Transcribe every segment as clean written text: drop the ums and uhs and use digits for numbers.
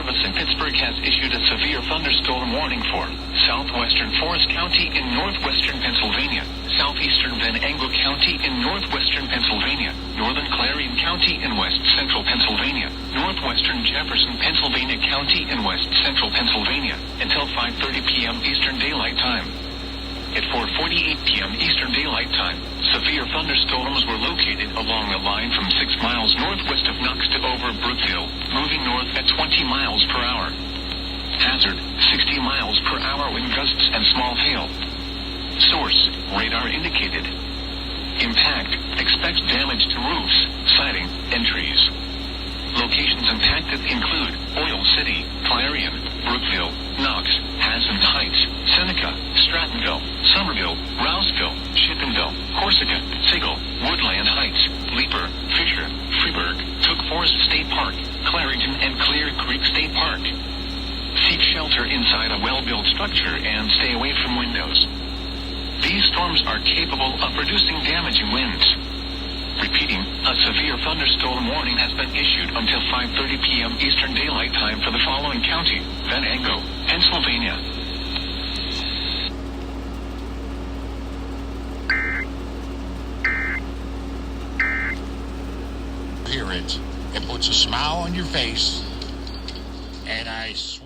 Service in Pittsburgh has issued a severe thunderstorm warning for southwestern Forest County in northwestern Pennsylvania, southeastern Venango County in northwestern Pennsylvania, northern Clarion County in west central Pennsylvania, northwestern Jefferson, Pennsylvania County in west central Pennsylvania, until 5:30 p.m. Eastern Daylight Time. At 4:48 p.m. Eastern Daylight Time, severe thunderstorms were located along a line from 6 miles northwest of Knox to over Brookville, moving north at 20 miles per hour. Hazard, 60 miles per hour wind gusts and small hail. Source, radar indicated. Impact, expects damage to roofs, siding, and trees. Locations impacted include Oil City, Clarion, Brookville, Knox, Hazen Heights, Seneca, Strattonville, Somerville, Rouseville, Shippensville, Corsica, Sigel, Woodland Heights, Leaper, Fisher, Freeburg, Took Forest State Park, Clarington, and Clear Creek State Park. Seek shelter inside a well-built structure and stay away from windows. These storms are capable of producing damaging winds. Repeating, a severe thunderstorm warning has been issued until 5:30 p.m. Eastern Daylight Time for the following county: Venango, Pennsylvania. Hear it. It puts a smile on your face, and I swear.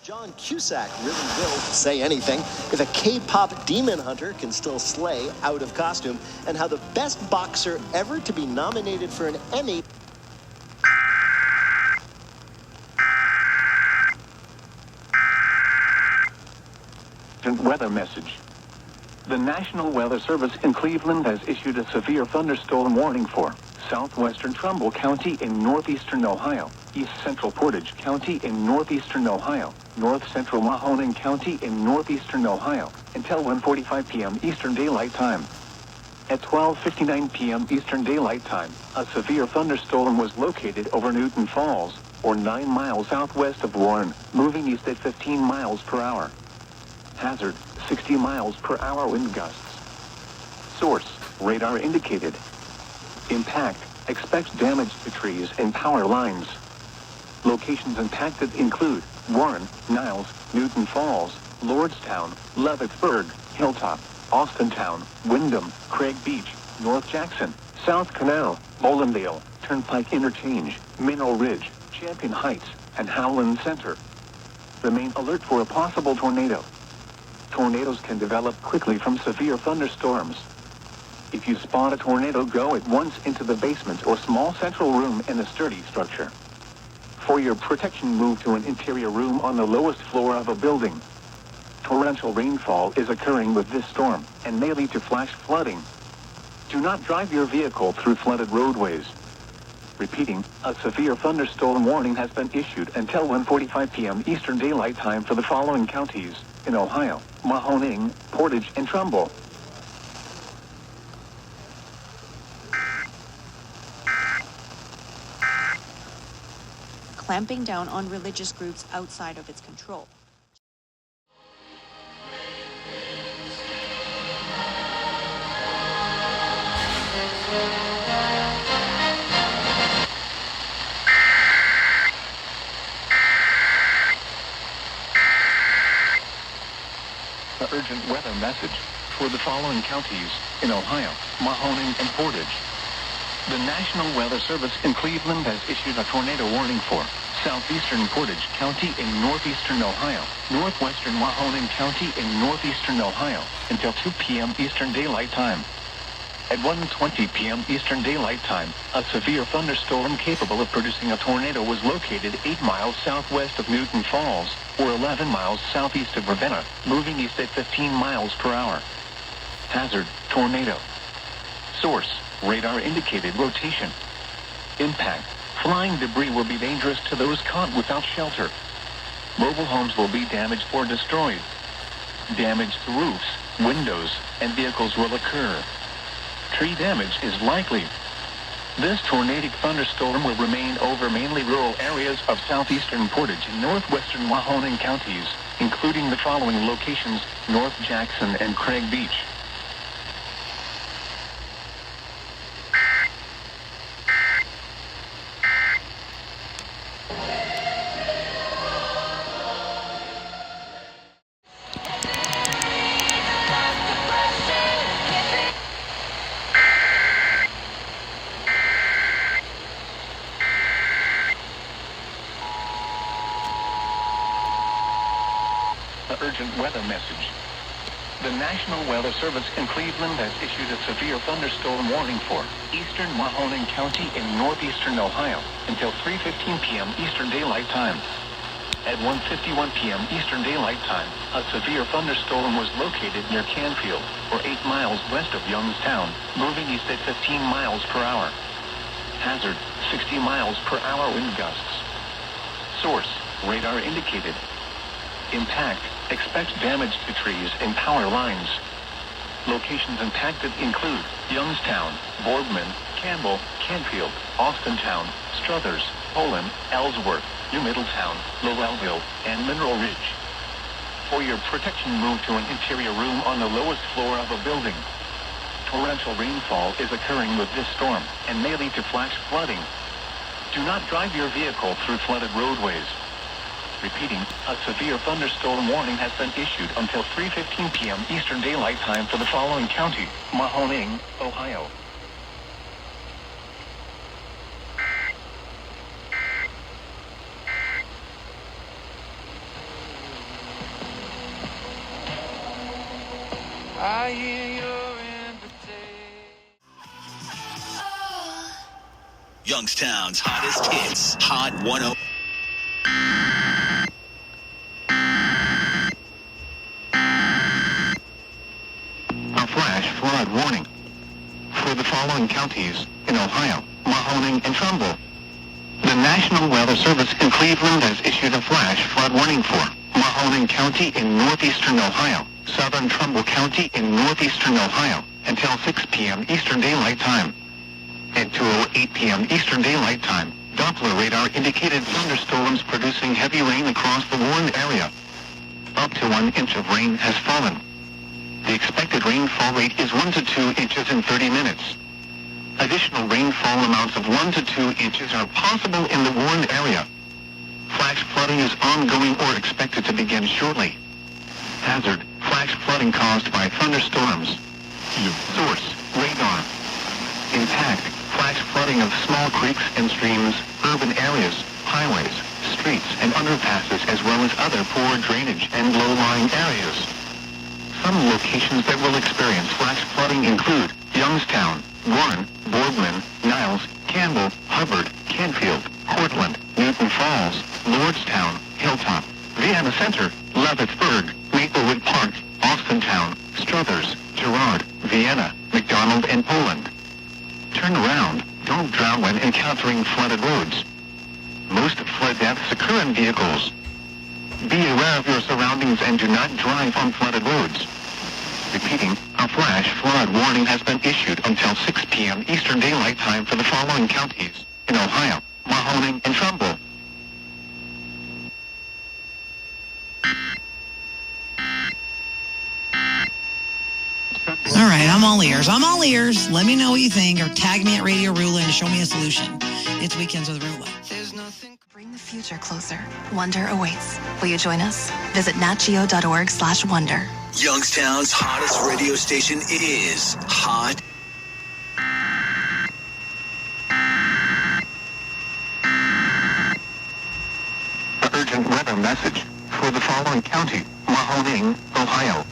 John Cusack really will say anything. If a K-pop demon hunter can still slay out of costume, and how the best boxer ever to be nominated for an Emmy. Weather message. The National Weather Service in Cleveland has issued a severe thunderstorm warning for southwestern Trumbull County in northeastern Ohio, east central Portage County in northeastern Ohio, north central Mahoning County in northeastern Ohio, until 1:45 p.m. Eastern Daylight Time. At 12:59 p.m. Eastern Daylight Time, a severe thunderstorm was located over Newton Falls, or 9 miles southwest of Warren, moving east at 15 miles per hour. Hazard, 60 miles per hour wind gusts. Source, radar indicated. Impact, expects damage to trees and power lines. Locations impacted include Warren, Niles, Newton Falls, Lordstown, Leavittsburg, Hilltop, Austintown, Wyndham, Craig Beach, North Jackson, South Canal, Bollandale, Turnpike Interchange, Mineral Ridge, Champion Heights, and Howland Center. Remain alert for a possible tornado. Tornadoes can develop quickly from severe thunderstorms. If you spot a tornado, go at once into the basement or small central room in a sturdy structure. For your protection, move to an interior room on the lowest floor of a building. Torrential rainfall is occurring with this storm and may lead to flash flooding. Do not drive your vehicle through flooded roadways. Repeating, a severe thunderstorm warning has been issued until 1:45 p.m. Eastern Daylight Time for the following counties in Ohio: Mahoning, Portage, and Trumbull. Clamping down on religious groups outside of its control. The urgent weather message for the following counties in Ohio: Mahoning and Portage. The National Weather Service in Cleveland has issued a tornado warning for southeastern Portage County in northeastern Ohio, northwestern Mahoning County in northeastern Ohio, until 2 p.m. Eastern Daylight Time. At 1:20 p.m. Eastern Daylight Time, a severe thunderstorm capable of producing a tornado was located 8 miles southwest of Newton Falls, or 11 miles southeast of Ravenna, moving east at 15 miles per hour. Hazard, tornado. Source, radar indicated rotation. Impact, flying debris will be dangerous to those caught without shelter. Mobile homes will be damaged or destroyed. Damage to roofs, windows, and vehicles will occur. Tree damage is likely. This tornadic thunderstorm will remain over mainly rural areas of southeastern Portage and northwestern Mahoning counties, including the following locations: North Jackson and Craig Beach. The urgent weather message. The National Weather Service in Cleveland has issued a severe thunderstorm warning for eastern Mahoning County in northeastern Ohio until 3:15 p.m. Eastern Daylight Time. At 1:51 p.m. Eastern Daylight Time, a severe thunderstorm was located near Canfield, or 8 miles west of Youngstown, moving east at 15 miles per hour. Hazard, 60 miles per hour wind gusts. Source, radar indicated. Impact, expect damage to trees and power lines. Locations impacted include Youngstown, Boardman, Campbell, Canfield, Austintown, Struthers, Poland, Ellsworth, New Middletown, Lowellville, and Mineral Ridge. For your protection, move to an interior room on the lowest floor of a building. Torrential rainfall is occurring with this storm and may lead to flash flooding. Do not drive your vehicle through flooded roadways. Repeating, a severe thunderstorm warning has been issued until 3:15 p.m. Eastern Daylight Time for the following county: Mahoning, Ohio. I hear your invitation. Youngstown's hottest hits. Hot 10. A flash flood warning for the following counties in Ohio: Mahoning and Trumbull. The National Weather Service in Cleveland has issued a flash flood warning for Mahoning County in northeastern Ohio, southern Trumbull County in northeastern Ohio, until 6 p.m. Eastern Daylight Time. At 2:08 p.m. Eastern Daylight Time, Doppler radar indicated thunderstorms producing heavy rain across the warned area. Up to 1 inch of rain has fallen. The expected rainfall rate is 1 to 2 inches in 30 minutes. Additional rainfall amounts of 1 to 2 inches are possible in the warned area. Flash flooding is ongoing or expected to begin shortly. Hazard, flash flooding caused by thunderstorms. Source, radar. Impact, flash flooding of small creeks and streams, urban areas, highways, streets, and underpasses, as well as other poor drainage and low-lying areas. Some locations that will experience flash flooding include Youngstown, Warren, Boardman, Niles, Campbell, Hubbard, Canfield, Cortland, Newton Falls, Lordstown, Hilltop, Vienna Center, Leavittsburg, Maplewood Park, Austintown, Struthers, Girard, Vienna, McDonald, and Poland. Turn around. Don't drown when encountering flooded roads. Most flood deaths occur in vehicles. Be aware of your surroundings and do not drive on flooded roads. Repeating, a flash flood warning has been issued until 6 p.m. Eastern Daylight Time for the following counties in Ohio: Mahoning and Trumbull. All right, I'm all ears. I'm all ears. Let me know what you think, or tag me at Radio Rula and show me a solution. It's Weekends with Rula. There's nothing. Bring the future closer. Wonder awaits. Will you join us? Visit natgeo.org/wonder. Youngstown's hottest radio station is Hot. Urgent weather message for the following county: Mahoning, Ohio.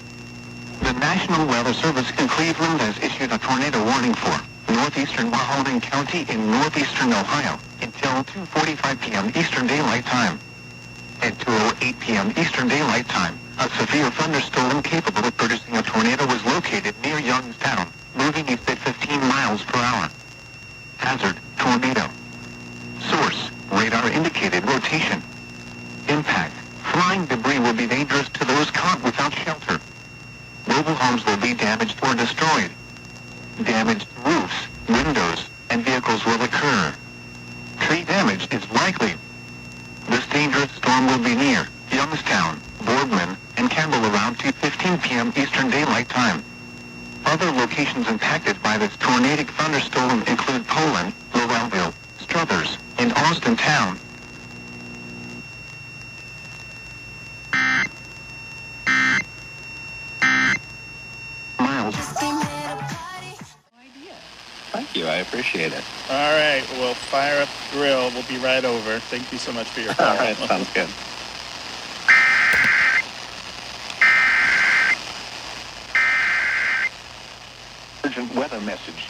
The National Weather Service in Cleveland has issued a tornado warning for northeastern Mahoning County in northeastern Ohio until 2:45 p.m. Eastern Daylight Time. At 2:08 p.m. Eastern Daylight Time, a severe thunderstorm capable of producing a tornado was located near Youngstown, moving east at 15 miles per hour. Hazard, tornado. Source, radar indicated rotation. Impact, flying debris will be dangerous to those caught without shelter. Mobile homes will be damaged or destroyed. Damaged roofs, windows, and vehicles will occur. Tree damage is likely. This dangerous storm will be near Youngstown, Boardman, and Campbell around 2:15 p.m. Eastern Daylight Time. Other locations impacted by this tornadic thunderstorm include Poland, Lowellville, Struthers, and Austintown. Miles. Thank you. I appreciate it. All right. We'll fire up the grill. We'll be right over. Thank you so much for your All call. right. Sounds good. emergent weather message.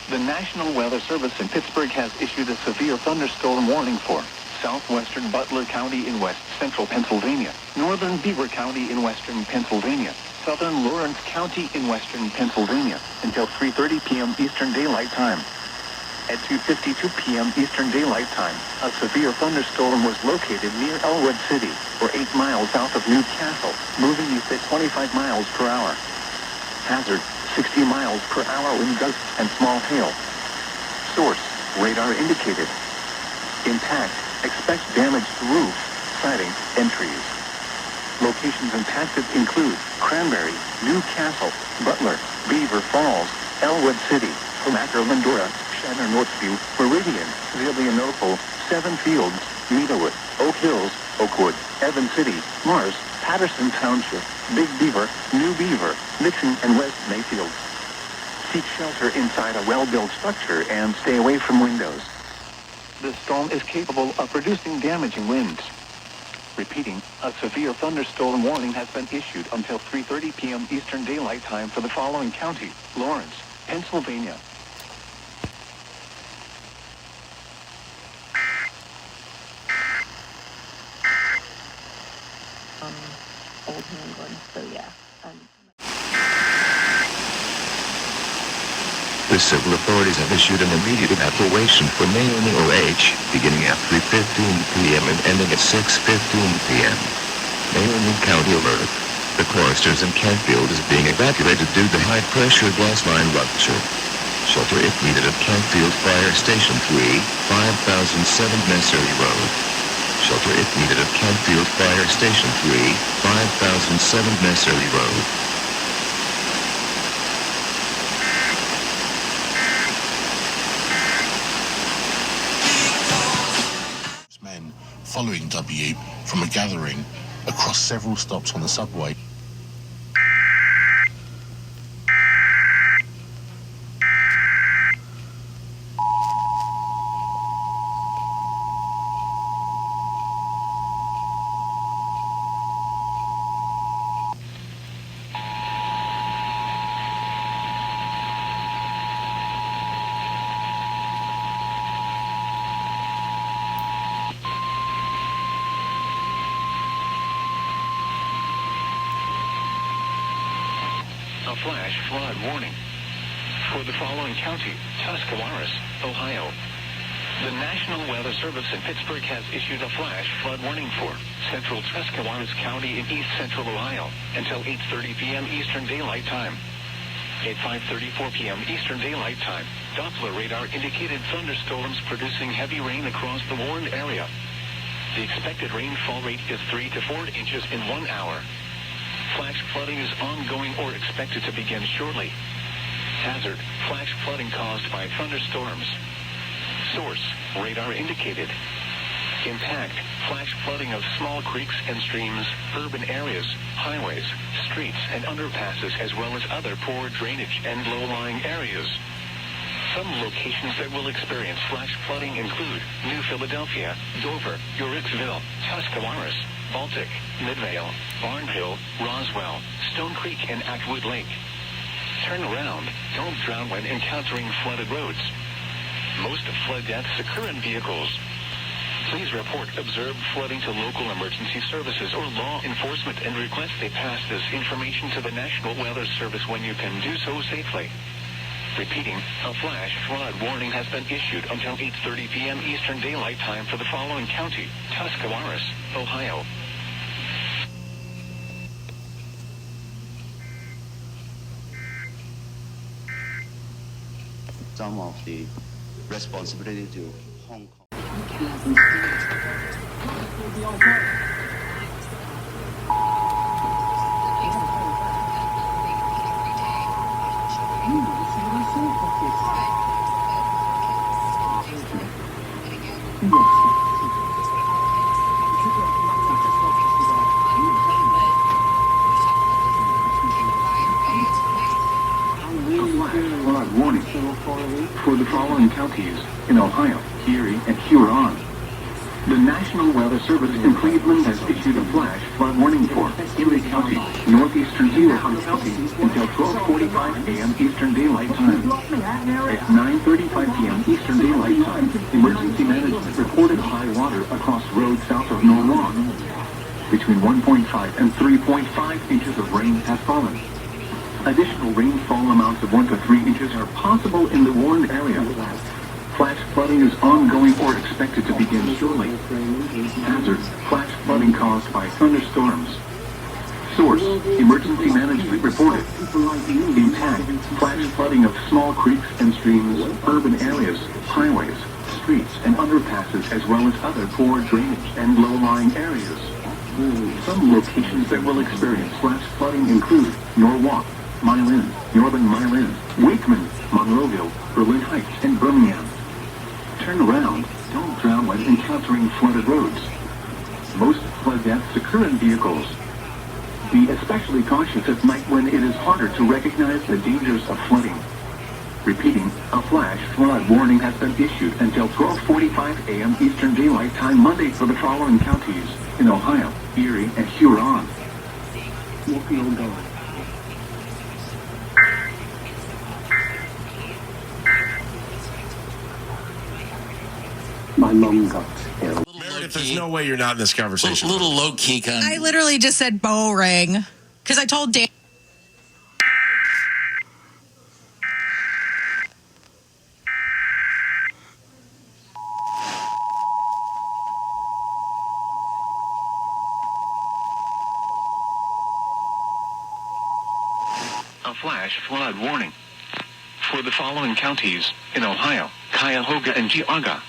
The National Weather Service in Pittsburgh has issued a severe thunderstorm warning for southwestern Butler County in west central Pennsylvania, northern Beaver County in western Pennsylvania, southern Lawrence County in western Pennsylvania until 3:30 p.m. Eastern Daylight Time. At 2:52 p.m. Eastern Daylight Time, a severe thunderstorm was located near Elwood City, or 8 miles south of Newcastle, moving east at 25 miles per hour. Hazard, 60 miles per hour wind gusts and small hail. Source, radar indicated. Impact, expect damage to roofs, siding, and trees. Locations impacted include Cranberry, Newcastle, Butler, Beaver Falls, Elwood City, Homaker, Lindora, Shannon, Northview, Meridian, Zillionople, Seven Fields, Meadowood, Oak Hills, Oakwood, Evans City, Mars, Patterson Township, Big Beaver, New Beaver, Nixon, and West Mayfield. Seek shelter inside a well-built structure and stay away from windows. The storm is capable of producing damaging winds. Repeating, a severe thunderstorm warning has been issued until 3:30 p.m. Eastern Daylight Time for the following county: Lawrence, Pennsylvania. Old New England, so yeah. The civil authorities have issued an immediate evacuation for Naomi OH, beginning at 3:15 p.m. and ending at 6:15 p.m. Naomi County alert. The Cloisters in Kentfield is being evacuated due to high-pressure gas line rupture. Shelter if needed at Kentfield Fire Station 3, 5007 Messery Road. Shelter if needed at Kentfield Fire Station 3, 5007 Messery Road. Men following W from a gathering across several stops on the subway. A flash flood warning for the following county: Tuscarawas, Ohio. The National Weather Service in Pittsburgh has issued a flash flood warning for central Tuscarawas County in east central Ohio until 8:30 p.m. Eastern Daylight Time. At 5:34 p.m. Eastern Daylight Time, Doppler radar indicated thunderstorms producing heavy rain across the warned area. The expected rainfall rate is 3 to 4 inches in 1 hour. Flash flooding is ongoing or expected to begin shortly. Hazard, flash flooding caused by thunderstorms. Source, radar indicated. Impact, flash flooding of small creeks and streams, urban areas, highways, streets, and underpasses, as well as other poor drainage and low-lying areas. Some locations that will experience flash flooding include New Philadelphia, Dover, Uricksville, Tuscarawas, Baltic, Midvale, Barnhill, Roswell, Stone Creek, and Atwood Lake. Turn around. Don't drown when encountering flooded roads. Most flood deaths occur in vehicles. Please report observed flooding to local emergency services or law enforcement and request they pass this information to the National Weather Service when you can do so safely. Repeating, a flash flood warning has been issued until 8:30 p.m. Eastern Daylight Time for the following county: Tuscarawas, Ohio. Some of the responsibility to Hong Kong. Flood warning for the following counties in Ohio, Erie, and Huron. The National National Weather Service in Cleveland has issued a flash flood warning for Erie County, northeastern Huron County, until 12:45 a.m. Eastern Daylight Time. At 9:35 p.m. Eastern Daylight Time, emergency management reported high water across roads south of Norwalk. Between 1.5 and 3.5 inches of rain has fallen. Additional rainfall amounts of 1 to 3 inches are possible in the warned area. Flash flooding is ongoing or expected to begin shortly. Hazard: flash flooding caused by thunderstorms. Source: emergency management reported. Impact: flash flooding of small creeks and streams, urban areas, highways, streets, and underpasses, as well as other poor drainage and low-lying areas. Some locations that will experience flash flooding include Norwalk, Milan, Northern Milan, Wakeman, Monroeville, Berlin Heights, and Birmingham. Turn around. Don't drown when encountering flooded roads. Most flood deaths occur in vehicles. Be especially cautious at night when it is harder to recognize the dangers of flooding. Repeating, a flash flood warning has been issued until 12:45 a.m. Eastern Daylight Time Monday for the following counties in Ohio, Erie, and Huron. My mom got ill. Meredith, there's no way you're not in this conversation. Little low-key kind of... I literally just said bow ring because I told Dan. A flash flood warning for the following counties in Ohio, Cuyahoga, and Geauga.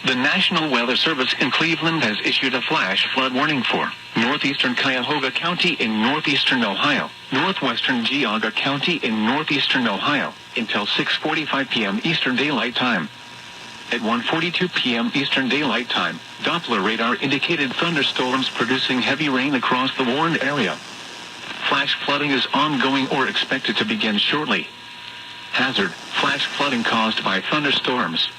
The National Weather Service in Cleveland has issued a flash flood warning for northeastern Cuyahoga County in northeastern Ohio, northwestern Geauga County in northeastern Ohio, until 6:45 p.m. Eastern Daylight Time. At 1:42 p.m. Eastern Daylight Time, Doppler radar indicated thunderstorms producing heavy rain across the warned area. Flash flooding is ongoing or expected to begin shortly. Hazard: flash flooding caused by thunderstorms.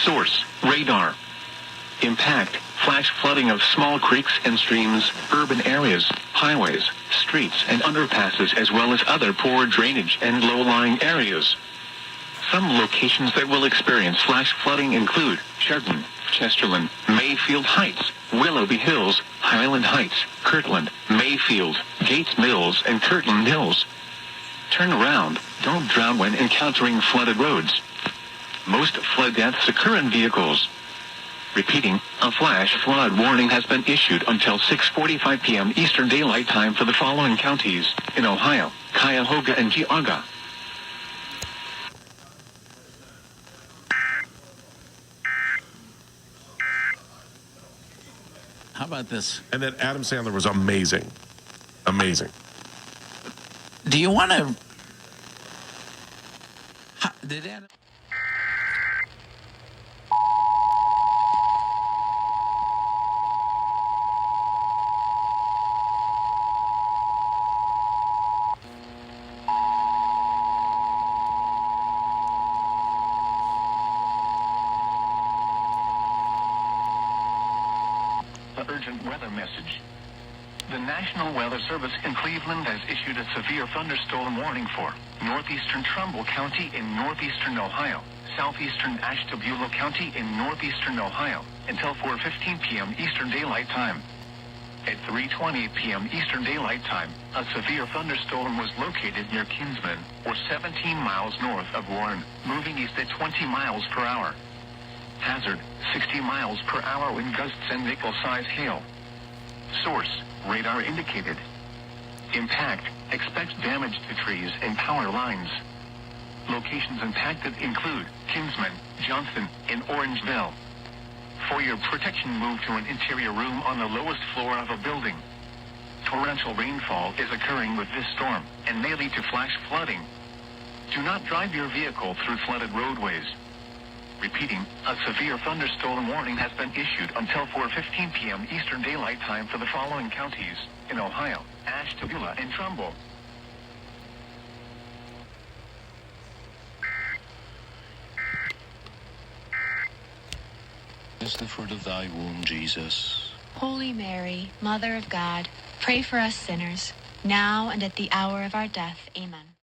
Source: radar. Impact: flash flooding of small creeks and streams, urban areas, highways, streets, and underpasses, as well as other poor drainage and low-lying areas. Some locations that will experience flash flooding include Chardon, Chesterland, Mayfield Heights, Willoughby Hills, Highland Heights, Kirtland, Mayfield, Gates Mills, and Kirtland Hills. Turn around. Don't drown when encountering flooded roads. Most flood deaths occur in vehicles. Repeating, a flash flood warning has been issued until 6:45 p.m. Eastern Daylight Time for the following counties in Ohio, Cuyahoga, and Geauga. How about this? And then Adam Sandler was amazing. Amazing. Do you want to... Did Adam... The urgent weather message. The National Weather Service in Cleveland has issued a severe thunderstorm warning for northeastern Trumbull County in northeastern Ohio, southeastern Ashtabula County in northeastern Ohio, until 4:15 p.m. Eastern Daylight Time. At 3:20 p.m. Eastern Daylight Time, a severe thunderstorm was located near Kinsman, or 17 miles north of Warren, moving east at 20 miles per hour. Hazard: 60 miles per hour wind gusts and nickel-size hail. Source: radar indicated. Impact: expect damage to trees and power lines. Locations impacted include Kinsman, Johnston, and Orangeville. For your protection, move to an interior room on the lowest floor of a building. Torrential rainfall is occurring with this storm and may lead to flash flooding. Do not drive your vehicle through flooded roadways. Repeating, a severe thunderstorm warning has been issued until 4:15 p.m. Eastern Daylight Time for the following counties in Ohio, Ashtabula, and Trumbull. is the fruit of thy womb, Jesus. Holy Mary, Mother of God, pray for us sinners, now and at the hour of our death. Amen.